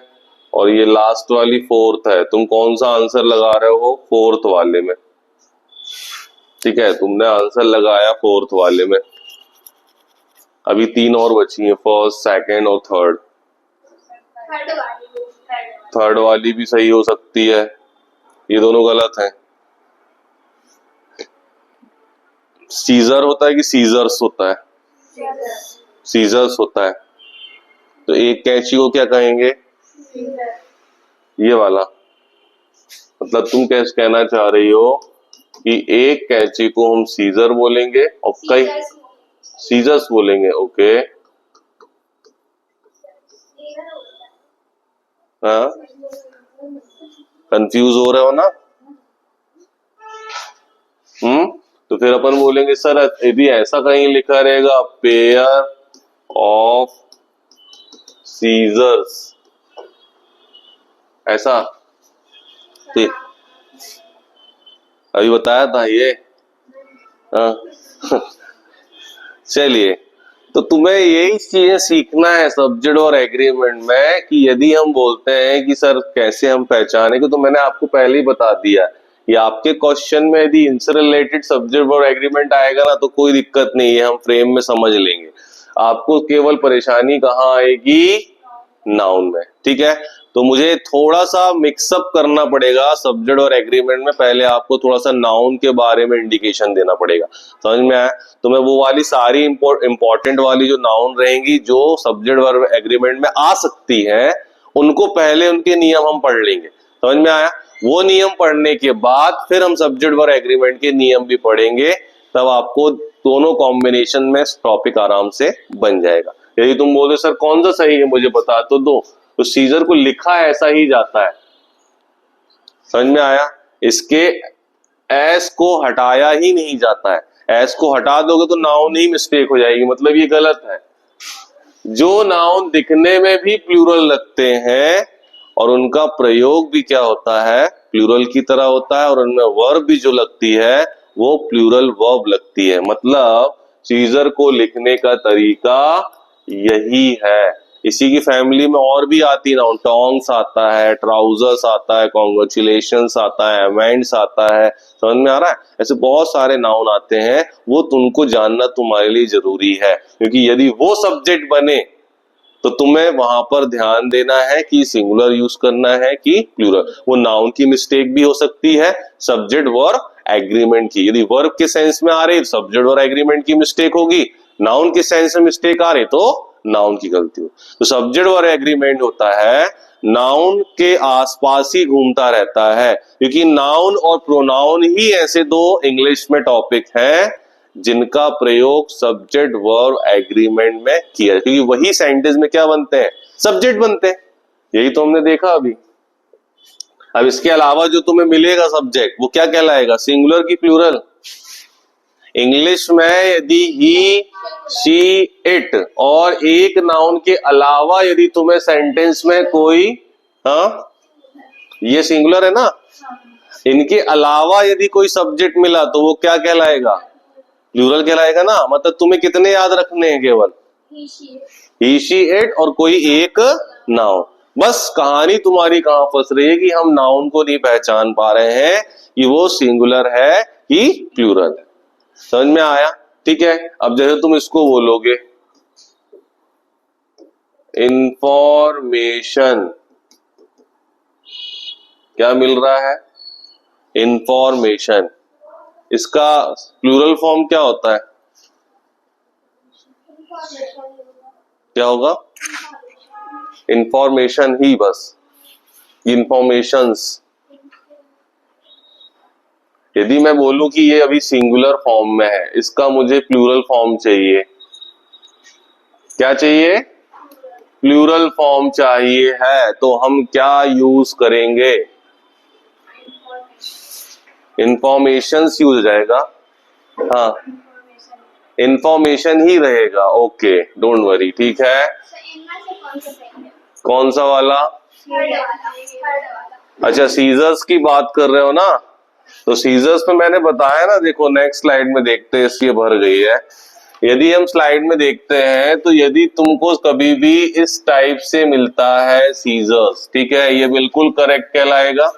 और ये लास्ट वाली फोर्थ है। तुम कौन सा आंसर लगा रहे हो? फोर्थ वाले में। ठीक है, तुमने आंसर लगाया फोर्थ वाले में। अभी 3 और बची हैं, फर्स्ट, सेकंड और थर्ड। थर्ड वाली भी सही हो सकती है, ये दोनों गलत हैं। सीजर होता है कि सीजर्स होता है? सीजर्स होता है। तो एक कैंची को क्या कहेंगे? ये वाला। मतलब तुम कैसे कहना चाह रही हो कि एक कैंची को हम सीजर बोलेंगे और कई सीजर्स बोलेंगे। ओके, हाँ, कंफ्यूज हो रहे हो ना? तो फिर अपन बोलेंगे सर यदि ऐसा कहीं लिखा रहेगा पेयर ऑफ सीजर्स, ऐसा तो अभी बताया था ये। हाँ चलिए, तो तुम्हें यही चीजें सीखना है सब्जेक्ट और एग्रीमेंट में कि यदि हम बोलते हैं कि सर कैसे हम पहचानेंगे, तो मैंने आपको पहले ही बता दिया ये आपके क्वेश्चन में यदि इनसे रिलेटेड सब्जेक्ट और एग्रीमेंट आएगा ना तो कोई दिक्कत नहीं है, हम फ्रेम में समझ लेंगे। आपको केवल परेशानी कहाँ आएगी? नाउन में। ठीक है, तो मुझे थोड़ा सा मिक्सअप करना पड़ेगा सब्जेक्ट और एग्रीमेंट में। पहले आपको थोड़ा सा नाउन के बारे में इंडिकेशन देना पड़ेगा, समझ में आया? तो मैं वो वाली सारी इंपॉर्टेंट वाली जो नाउन रहेंगी जो सब्जेक्ट और एग्रीमेंट में आ सकती है, उनको पहले उनके नियम हम पढ़ लेंगे, समझ में आया? वो नियम पढ़ने के बाद फिर हम सब्जेक्ट और एग्रीमेंट के नियम भी पढ़ेंगे, तब आपको दोनों कॉम्बिनेशन में टॉपिक आराम से बन जाएगा। यदि तुम बोले सर कौन सा सही है मुझे बता तो दो, तो सीजर को लिखा ऐसा ही जाता है, समझ में आया? इसके एस को हटाया ही नहीं जाता है। एस को हटा दोगे तो नाउन ही मिस्टेक हो जाएगी, मतलब ये गलत है। जो नाउन दिखने में भी प्लूरल लगते हैं और उनका प्रयोग भी क्या होता है? प्लूरल की तरह होता है, और उनमें वर्ब भी जो लगती है वो प्लूरल वर्ब लगती है। मतलब सीजर को लिखने का तरीका यही है। इसी की फैमिली में और भी आती है नाउन, टोंग्स आता है, ट्राउजर्स आता है, कॉन्ग्रेचुलेशंस आता है, अमेंड्स आता है, समझ में आ रहा है? ऐसे बहुत सारे नाउन आते हैं, वो तुमको जानना तुम्हारे लिए जरूरी है, क्योंकि यदि वो सब्जेक्ट बने तो तुम्हें वहां पर ध्यान देना है कि सिंगुलर यूज करना है कि प्लूरल। वो नाउन की मिस्टेक भी हो सकती है, सब्जेक्ट वर्ब एग्रीमेंट की। यदि वर्ब के सेंस में आ रही सब्जेक्ट और एग्रीमेंट की मिस्टेक होगी, नाउन के सेंस में मिस्टेक आ रही तो नाउन की गलती हो। तो सब्जेक्ट और एग्रीमेंट होता है नाउन के आसपास ही घूमता रहता है, क्योंकि नाउन और प्रोनाउन ही ऐसे दो इंग्लिश में टॉपिक हैं जिनका प्रयोग सब्जेक्ट वर्ब एग्रीमेंट में किया, क्योंकि वही सेंटेंस में क्या बनते हैं? सब्जेक्ट बनते हैं। यही तो हमने देखा अभी। अब इसके अलावा जो तुम्हें मिलेगा सब्जेक्ट वो क्या कहलाएगा? सिंगुलर की प्लूरल? इंग्लिश में यदि ही, शी, इट और एक नाउन के अलावा यदि तुम्हें सेंटेंस में कोई, हाँ ये सिंगुलर है ना, इनके अलावा यदि कोई सब्जेक्ट मिला तो वो क्या कहलाएगा? प्लूरल कहलाएगा ना। मतलब तुम्हें कितने याद रखने हैं? केवल ही, शी, इट और कोई एक नाउन। बस कहानी तुम्हारी कहां फंस रही है कि हम नाउन को नहीं पहचान पा रहे हैं कि वो सिंगुलर है कि प्लूरल है। समझ में आया? ठीक है, अब जैसे तुम इसको बोलोगे इंफॉर्मेशन, क्या मिल रहा है? इंफॉर्मेशन। इसका प्लूरल फॉर्म क्या होता है? क्या होगा? इंफॉर्मेशन ही, बस इंफॉर्मेशंस। यदि मैं बोलूं कि ये अभी सिंगुलर फॉर्म में है, इसका मुझे प्लूरल फॉर्म चाहिए, क्या चाहिए? प्लूरल फॉर्म चाहिए है, तो हम क्या यूज करेंगे? इंफॉर्मेशंस यूज हो जाएगा। हाँ, इंफॉर्मेशन ही रहेगा। ओके, डोंट वरी, ठीक है। कौन सा वाला? अच्छा, सीजर्स की बात कर रहे हो ना, तो सीजर्स में मैंने बताया ना, देखो नेक्स्ट स्लाइड में देखते हैं, इसकी भर गई है। यदि हम स्लाइड में देखते हैं तो यदि तुमको कभी भी इस टाइप से मिलता है सीजर्स, ठीक है, ये बिल्कुल करेक्ट कहलाएगा।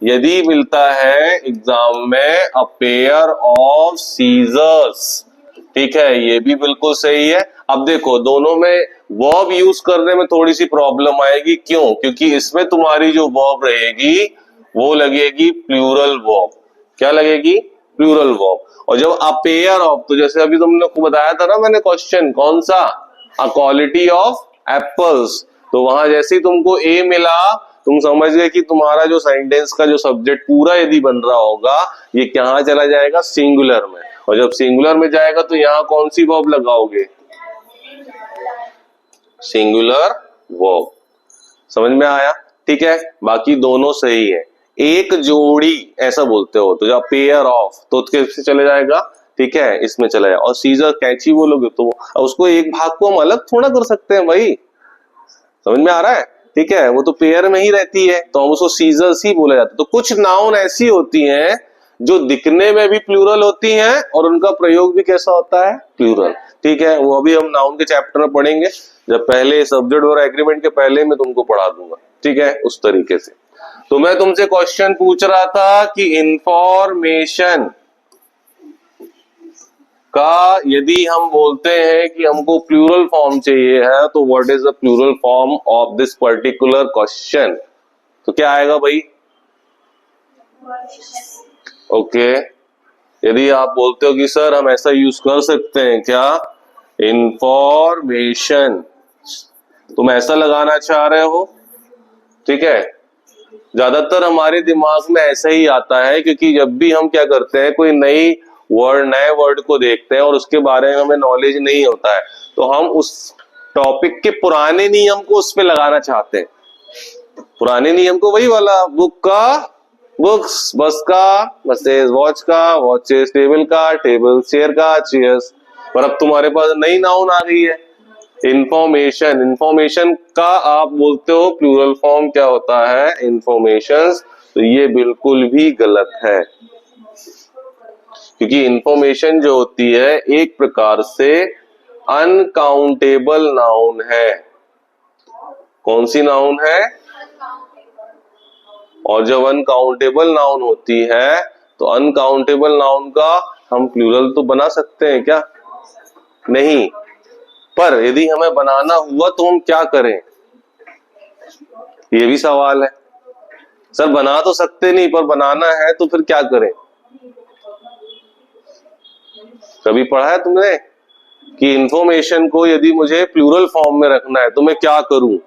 यदि मिलता है एग्जाम में अ पेयर ऑफ सीजर्स, ठीक है, ये भी बिल्कुल सही है। अब देखो दोनों में वर्ब यूज करने में थोड़ी सी प्रॉब्लम आएगी, क्यों? क्योंकि इसमें तुम्हारी जो वर्ब रहेगी वो लगेगी प्लूरल वर्ब। क्या लगेगी? Plural verb. और जब अ पेयर ऑफ, तो जैसे अभी तुमने को बताया था ना मैंने क्वेश्चन, कौन सा? अ क्वालिटी ऑफ एप्पल्स, तो वहां जैसे ही तुमको ए मिला तुम समझ गए कि तुम्हारा जो सेंटेंस का जो सब्जेक्ट पूरा यदि बन रहा होगा ये कहां चला जाएगा? सिंगुलर में। और जब सिंगुलर में जाएगा तो यहाँ कौन सी वर्ब लगाओगे? Singular verb. समझ में आया? ठीक है, बाकी दोनों सही है। एक जोड़ी ऐसा बोलते हो तो जब पेयर ऑफ तो किससे चले जाएगा? ठीक है, इसमें चला जाएगा। और सीजर कैंची बोलोगे तो उसको एक भाग को हम अलग थोड़ा कर सकते हैं भाई। समझ में आ रहा है? ठीक है, वो तो पेयर में ही रहती है तो हम उसको सीजर्स ही बोला जाता है। तो कुछ नाउन ऐसी होती हैं जो दिखने में भी प्लूरल होती हैं और उनका प्रयोग भी कैसा होता है? प्लूरल। ठीक है, वो अभी हम नाउन के चैप्टर में पढ़ेंगे, जब पहले सब्जेक्ट और एग्रीमेंट के पहले मैं तुमको पढ़ा दूंगा। ठीक है, उस तरीके से। तो मैं तुमसे क्वेश्चन पूछ रहा था कि इंफॉर्मेशन का यदि हम बोलते हैं कि हमको प्लूरल फॉर्म चाहिए है तो what is the plural form of this particular question? तो क्या आएगा भाई? ओके, यदि आप बोलते हो कि सर हम ऐसा यूज कर सकते हैं क्या, इंफॉर्मेशन, तुम ऐसा लगाना चाह रहे हो, ठीक है, ज्यादातर हमारे दिमाग में ऐसा ही आता है क्योंकि जब भी हम क्या करते हैं कोई नई वर्ड, नए वर्ड को देखते हैं और उसके बारे में हमें नॉलेज नहीं होता है तो हम उस टॉपिक के पुराने नियम को उस पे लगाना चाहते हैं। पुराने नियम को, वही वाला बुक का बुक्स, बस का बसेस, वॉच का वॉचेस, टेबल का टेबल, चेयर का चेयर्स। पर अब तुम्हारे पास नई नाउन आ गई है इंफॉर्मेशन। इंफॉर्मेशन का आप बोलते हो प्लूरल फॉर्म क्या होता है? इंफॉर्मेशंस। तो ये बिल्कुल भी गलत है क्योंकि इंफॉर्मेशन जो होती है एक प्रकार से अनकाउंटेबल नाउन है। कौन सी नाउन है? और जब अनकाउंटेबल नाउन होती है तो अनकाउंटेबल नाउन का हम प्लूरल तो बना सकते हैं क्या? नहीं। पर यदि हमें बनाना हुआ तो हम क्या करें? ये भी सवाल है। सर बना तो सकते नहीं, पर बनाना है तो फिर क्या करें? कभी पढ़ा है तुमने कि इंफॉर्मेशन को यदि मुझे प्लूरल फॉर्म में रखना है तो मैं क्या करूं?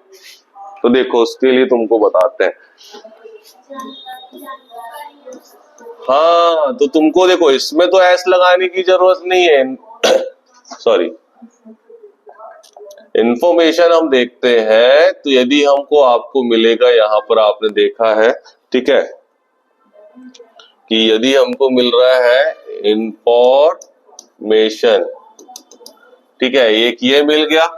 तो देखो उसके लिए तुमको बताते हैं। हाँ, तो तुमको देखो इसमें तो एस लगाने की जरूरत नहीं है सॉरी, इंफॉर्मेशन हम देखते हैं तो यदि हमको आपको मिलेगा, यहां पर आपने देखा है, ठीक है, कि यदि हमको मिल रहा है इंफॉर्मेशन, ठीक है, एक ये मिल गया।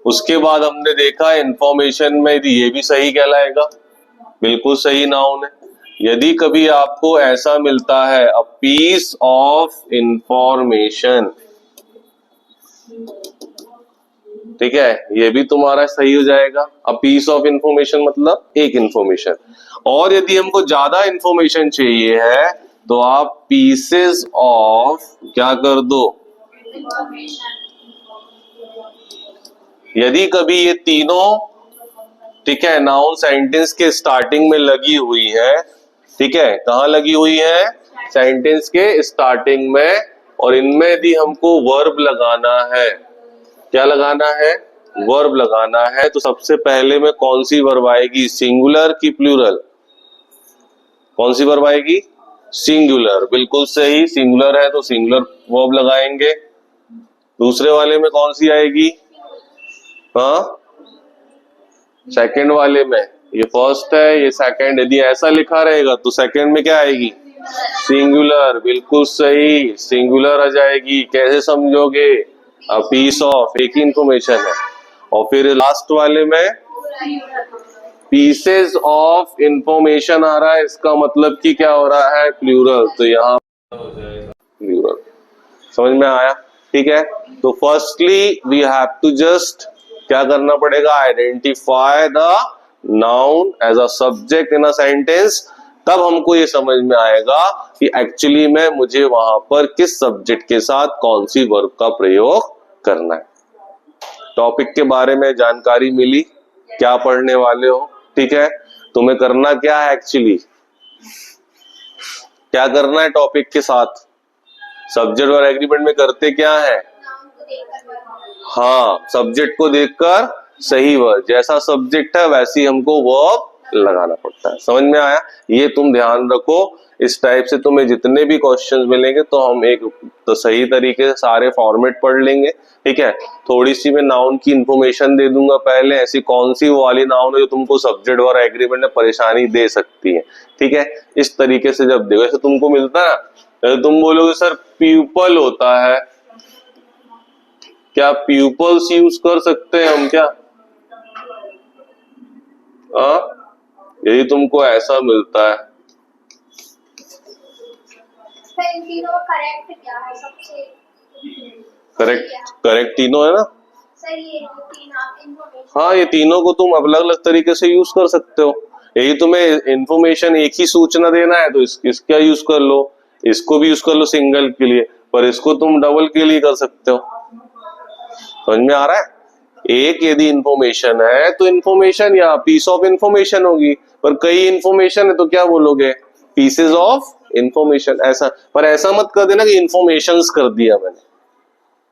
उसके बाद हमने देखा इंफॉर्मेशन में यदि ये भी सही कहलाएगा, बिल्कुल सही नाउन है। यदि कभी आपको ऐसा मिलता है अ पीस ऑफ इंफॉर्मेशन, ठीक है, ये भी तुम्हारा सही हो जाएगा। अ पीस ऑफ इंफॉर्मेशन मतलब एक इंफॉर्मेशन। और यदि हमको ज्यादा इंफॉर्मेशन चाहिए है तो आप पीसेस ऑफ क्या कर दो? यदि कभी ये तीनों, ठीक है, नाउन सेंटेंस के स्टार्टिंग में लगी हुई है, ठीक है, कहां लगी हुई है? सेंटेंस के स्टार्टिंग में, और इनमें यदि हमको वर्ब लगाना है, क्या लगाना है? वर्ब लगाना है, तो सबसे पहले में कौन सी वर्ब आएगी? सिंगुलर की प्लूरल? कौन सी वर्ब आएगी? सिंगुलर। बिल्कुल सही, सिंगुलर है तो सिंगुलर वर्ब लगाएंगे। दूसरे वाले में कौन सी आएगी? हाँ, सेकंड वाले में। ये फर्स्ट है, ये सेकंड। यदि ऐसा लिखा रहेगा तो सेकंड में क्या आएगी? सिंगुलर। बिल्कुल सही, सिंगुलर आ जाएगी। कैसे समझोगे? अ पीस ऑफ, एक ही इंफॉर्मेशन है। और फिर लास्ट वाले में पीसेस ऑफ इंफॉर्मेशन आ रहा है, इसका मतलब कि क्या हो रहा है? प्लूरल। तो यहाँ प्लूरल। समझ में आया? ठीक है, तो firstly we have to just क्या करना पड़ेगा, identify the noun as a subject in a sentence. तब हमको ये समझ में आएगा कि एक्चुअली में मुझे वहां पर किस सब्जेक्ट के साथ कौन सी वर्ब का प्रयोग करना है। टॉपिक के बारे में जानकारी मिली, क्या पढ़ने वाले हो, ठीक है। तुम्हें करना क्या है, एक्चुअली क्या करना है टॉपिक के साथ, सब्जेक्ट और एग्रीमेंट में करते क्या है, हाँ, सब्जेक्ट को देखकर सही वर्ब, जैसा सब्जेक्ट है वैसी हमको वर्ब लगाना पड़ता है। समझ में आया, ये तुम ध्यान रखो। इस टाइप से तुम्हें जितने भी क्वेश्चंस मिलेंगे तो हम एक तो सही तरीके से सारे फॉर्मेट पढ़ लेंगे, ठीक है। थोड़ी सी मैं नाउन की इंफॉर्मेशन दे दूंगा पहले, ऐसी कौन सी वाली नाउन है जो तुमको सब्जेक्ट और एग्रीमेंट में परेशानी दे सकती है, ठीक है। इस तरीके से जब देखो ऐसे तुमको मिलता है ना, तुम बोलोगे सर प्यूपल होता है, क्या प्यूपल्स यूज कर सकते हैं हम क्या, यदि तुमको ऐसा मिलता है, करेक्ट क्या है सबसे, करेक्ट तीनों है ना, सही है, हाँ, ये तीनों को तुम अलग अलग तरीके से यूज कर सकते हो। यही तुम्हें इंफॉर्मेशन एक ही सूचना देना है तो इसका यूज कर लो, इसको भी यूज कर लो सिंगल के लिए, पर इसको तुम डबल के लिए कर सकते हो। समझ में आ रहा है, एक यदि इंफॉर्मेशन है तो इंफॉर्मेशन या पीस ऑफ इंफॉर्मेशन होगी, पर कई इंफॉर्मेशन है तो क्या बोलोगे, पीसेस ऑफ इंफॉर्मेशन। ऐसा पर ऐसा मत कर देना कि इंफॉर्मेशंस कर दिया मैंने,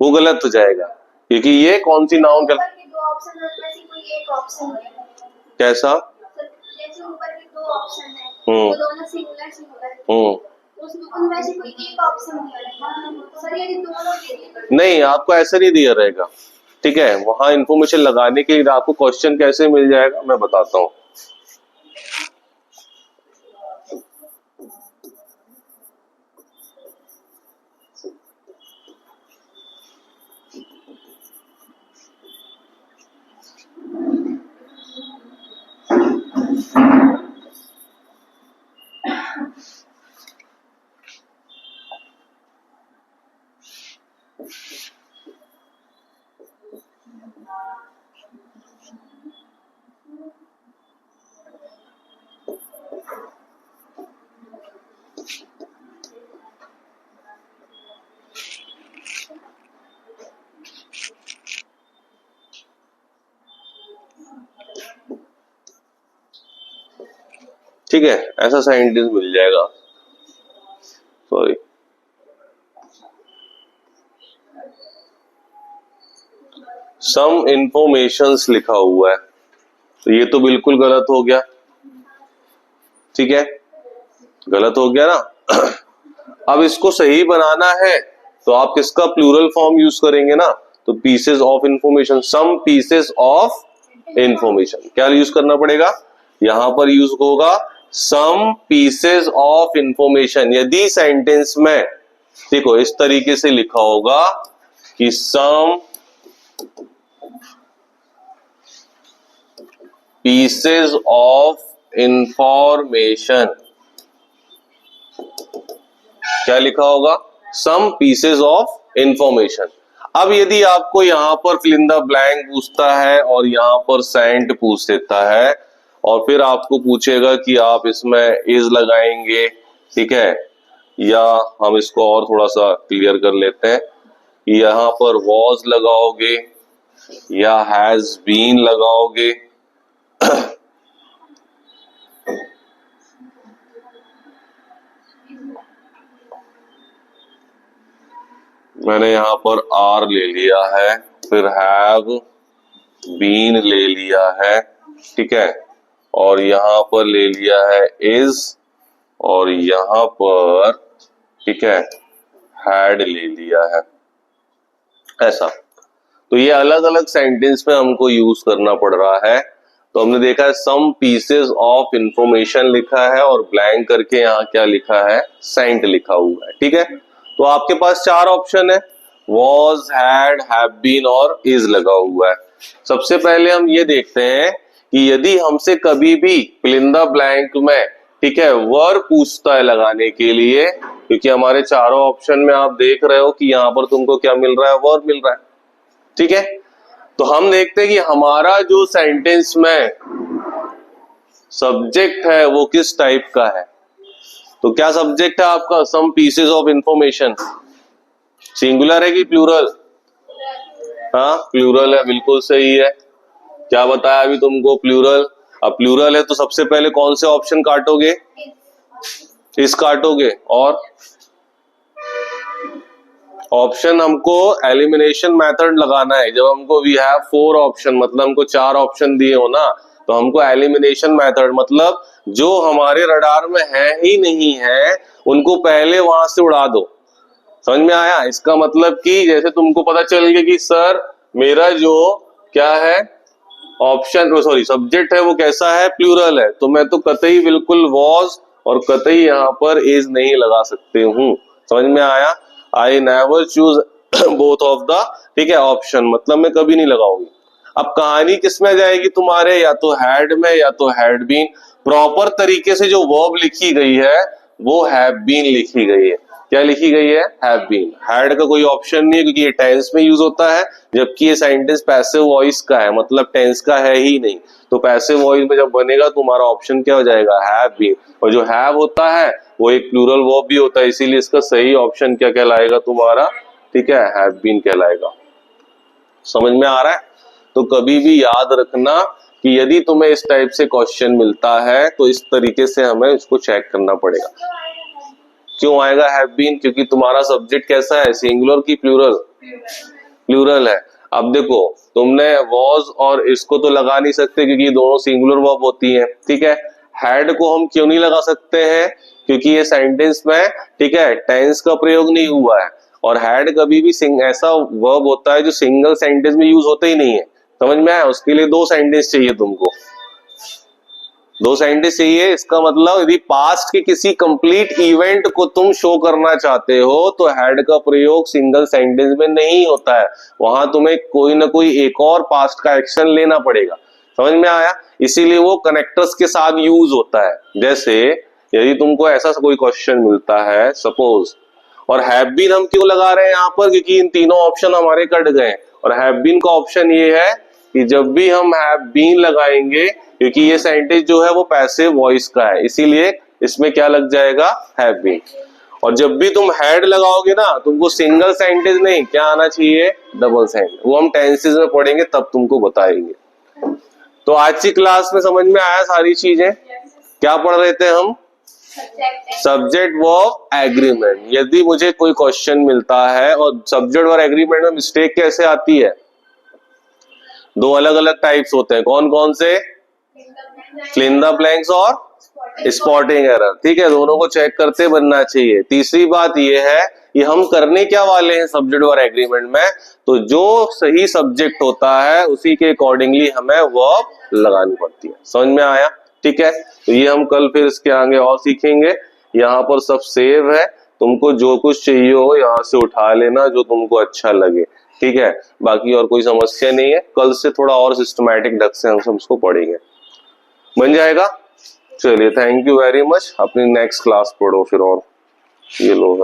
वो गलत हो जाएगा, क्योंकि ये कौन सी नाउन कर, दो ऑप्शन है उसमें से कोई एक ऑप्शन है, कैसा, जैसे ऊपर के दो ऑप्शन है वो दोनों सिंगुलर है, उसमें उनमें से कोई एक ऑप्शन दिया है सर, ये दोनों दे दिए, नहीं आपको ऐसा नहीं दिया रहेगा, ठीक है। वहां इंफॉर्मेशन लगाने के लिए आपको क्वेश्चन कैसे मिल जाएगा मैं बताता हूँ। ठीक है, ऐसा साइंटिस्ट मिल जाएगा, सॉरी सम इंफॉर्मेशंस लिखा हुआ है, तो ये तो बिल्कुल गलत हो गया, ठीक है, गलत हो गया ना। अब इसको सही बनाना है तो आप किसका प्लूरल फॉर्म यूज करेंगे ना, तो pieces of information, some pieces of information, क्या यूज करना पड़ेगा, यहां पर यूज होगा सम पीसेस ऑफ इंफॉर्मेशन। यदि सेंटेंस में देखो इस तरीके से लिखा होगा कि सम पीसेस ऑफ इंफॉर्मेशन, क्या लिखा होगा, सम पीसेस ऑफ इंफॉर्मेशन। अब यदि आपको यहां पर फिल इन द ब्लैंक पूछता है और यहां पर सेंट पूछ देता है और फिर आपको पूछेगा कि आप इसमें इज लगाएंगे, ठीक है, या हम इसको और थोड़ा सा क्लियर कर लेते हैं, यहां पर वॉज लगाओगे या हैज बीन लगाओगे, मैंने यहां पर आर ले लिया है, फिर हैव बीन ले लिया है, ठीक है, और यहां पर ले लिया है इज, और यहां पर ठीक है हैड ले लिया है, ऐसा। तो ये अलग अलग सेंटेंस में हमको यूज करना पड़ रहा है। तो हमने देखा है सम पीसेस ऑफ इंफॉर्मेशन लिखा है और ब्लैंक करके यहाँ क्या लिखा है, सेंट लिखा हुआ है, ठीक है। तो आपके पास चार ऑप्शन है, वॉज, हैड, हैव बीन और इज लगा हुआ है। सबसे पहले हम ये देखते हैं कि यदि हमसे कभी भी फिल इन द ब्लैंक में, ठीक है, वर्ब पूछता है लगाने के लिए, क्योंकि हमारे चारों ऑप्शन में आप देख रहे हो कि यहाँ पर तुमको क्या मिल रहा है, वर्ब मिल रहा है। ठीक है, तो हम देखते हैं कि हमारा जो सेंटेंस में सब्जेक्ट है वो किस टाइप का है। तो क्या सब्जेक्ट है आपका? Some pieces of information. Singular है कि प्लूरल? हाँ प्लूरल है, बिल्कुल सही है। क्या बताया अभी तुमको? प्लूरल। अब प्लूरल है तो सबसे पहले कौन से ऑप्शन काटोगे? इस काटोगे। और ऑप्शन हमको एलिमिनेशन मेथड लगाना है। जब हमको वी हैव 4 ऑप्शन, मतलब हमको 4 ऑप्शन दिए हो ना, तो हमको एलिमिनेशन मेथड मतलब जो हमारे रडार में है ही नहीं है उनको पहले वहां से उड़ा दो। समझ में आया? इसका मतलब कि जैसे तुमको पता चल गया कि सर मेरा जो क्या है ऑप्शन, सॉरी सब्जेक्ट है वो कैसा है? प्लूरल है, तो मैं तो कतई बिल्कुल वॉज और कतई यहाँ पर इज नहीं लगा सकते हूँ। समझ में आया? I never choose both of the, ठीक है, ऑप्शन, मतलब मैं कभी नहीं लगाऊंगी। अब कहानी किस में जाएगी तुम्हारे? या तो हैड में या तो हैड बीन। प्रॉपर तरीके से जो वर्ब लिखी गई है वो हैव बीन लिखी गई है। क्या लिखी गई है? Have been. हैड का कोई ऑप्शन नहीं है क्योंकि ये टेंस में यूज होता है, जबकि ये सेंटेंस पैसिव वॉइस का है, मतलब टेंस का है ही नहीं। तो पैसिव वॉइस में जब बनेगा तुम्हारा ऑप्शन क्या हो जाएगा? Have been. और जो हैव होता है वो एक प्लूरल वर्ब भी होता है, इसीलिए इसका सही ऑप्शन क्या कहलाएगा तुम्हारा? ठीक है, हैव बीन कहलाएगा। समझ में आ रहा है? तो कभी भी याद रखना कि यदि तुम्हें इस टाइप से क्वेश्चन मिलता है तो इस तरीके से हमें इसको चेक करना पड़ेगा। क्यों आएगा हैव बीन? क्योंकि तुम्हारा सब्जेक्ट कैसा है? सिंगुलर की प्लूरल? प्लूरल है। अब देखो तुमने वॉज और इसको तो लगा नहीं सकते क्योंकि दोनों सिंगुलर वर्ब होती है। ठीक है, हैड को हम क्यों नहीं लगा सकते हैं? क्योंकि ये सेंटेंस में, ठीक है, टेंस का प्रयोग नहीं हुआ है। और हैड कभी भी ऐसा वर्ब होता है जो सिंगल सेंटेंस में यूज होता ही नहीं है। समझ में आया? उसके लिए 2 सेंटेंस चाहिए तुमको, 2 सेंटेंस चाहिए। इसका मतलब यदि पास्ट के किसी कंप्लीट इवेंट को तुम शो करना चाहते हो तो हैड का प्रयोग सिंगल सेंटेंस में नहीं होता है, वहां तुम्हें कोई ना कोई एक और पास्ट का एक्शन लेना पड़ेगा। समझ में आया? इसीलिए वो कनेक्टर्स के साथ यूज होता है। जैसे यदि तुमको ऐसा कोई क्वेश्चन मिलता है सपोज, और हैव बीन हम क्यों लगा रहे हैं यहाँ पर? क्योंकि इन तीनों ऑप्शन हमारे कट गए। और हैव बीन का ऑप्शन ये है कि जब भी हम हैव बीन लगाएंगे, क्योंकि ये सेंटेंस जो है वो पैसिव वॉइस का है, इसीलिए इसमें क्या लग जाएगा? Have been. और जब भी तुम हैड लगाओगे ना, तुमको सिंगल सेंटेंस नहीं, क्या आना चाहिए? Double sentence. वो हम टेंसेस में पढ़ेंगे तब तुमको बताएंगे। तो आज की क्लास में समझ में आया सारी चीजें? क्या पढ़ रहे थे हम? Subject verb agreement. यदि मुझे कोई क्वेश्चन मिलता है, और सब्जेक्ट वर्ब एग्रीमेंट में मिस्टेक कैसे आती है? 2 अलग अलग टाइप्स होते हैं। कौन कौन से? फिल इन द ब्लैंक्स और स्पॉटिंग एरर। ठीक है, दोनों को चेक करते बनना चाहिए। तीसरी बात यह है कि हम करने क्या वाले हैं सब्जेक्ट वर्ब एग्रीमेंट में? तो जो सही सब्जेक्ट होता है उसी के अकॉर्डिंगली हमें वर्ब लगानी पड़ती है। समझ में आया? ठीक है, तो ये हम कल फिर इसके आगे और सीखेंगे। यहाँ पर सब सेव है, तुमको जो कुछ चाहिए हो यहाँ से उठा लेना जो तुमको अच्छा लगे। ठीक है, बाकी और कोई समस्या नहीं है। कल से थोड़ा और सिस्टमैटिक ढंग से हम उसको पढ़ेंगे। बन जाएगा? चलिए, थैंक यू वेरी मच। अपनी नेक्स्ट क्लास पढ़ो फिर। और ये लो